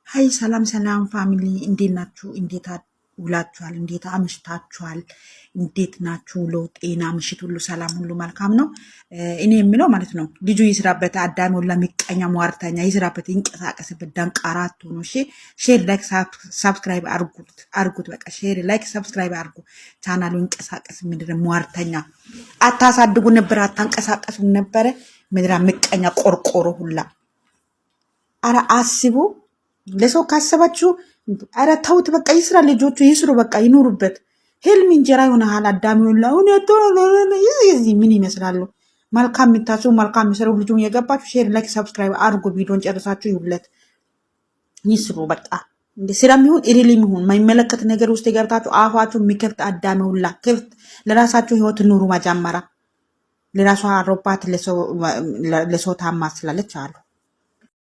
ሀይ ሰላም ሰላም ፋሚሊ እንዴት ናችሁ? እንዴት ውላችኋል? እንዴት አምሽታችኋል? እንዴት ናችሁ? ጤና፣ ምሽት ሁሉ ሰላም፣ ሁሉ መልካም ነው። እኔ የምለው ማለት ነው ልጁ ይስራበት፣ አዳሚ ሁላ ምቀኛ ሟርተኛ ይስራበት፣ ይንቀሳቀስበት፣ ደንቃራ አትሆኑ። እሺ ሼር ላይክ ሰብስክራይብ አርጉት። በቃ ሼር ላይክ ሰብስክራይብ አርጉ። ቻናሉ ይንቀሳቀስ። ምድረ ሟርተኛ አታሳድጉ ነበር፣ አታንቀሳቀሱ ነበረ። ምድረ ምቀኛ ቆርቆሮ ሁላ አረ አስቡ። ለሰው ካሰባችሁ አረ ተውት፣ በቃ ይስራ። ልጆቹ ይስሩ፣ በቃ ይኖሩበት። ህልም እንጀራ ይሆናል። አዳሚ ሁላ ምን ይመስላሉ? መልካም የሚታስቡ መልካም የሚሰሩ ልጁን የገባችሁ ሼር ላይክ ሰብስክራይብ አድርጉ። ቪዲዮን ጨርሳችሁ ይውለት ይስሩ። በቃ እንደ ስራም ይሁን ኢሪሊም ይሁን የማይመለከት ነገር ውስጥ የገብታችሁ አፋችሁ የሚከፍት አዳሚ ሁላ ክፍት። ለራሳችሁ ህይወት ኑሩ። መጀመሪያ ለራሷ አሮባት ለሰው ታማ ስላለች አሉ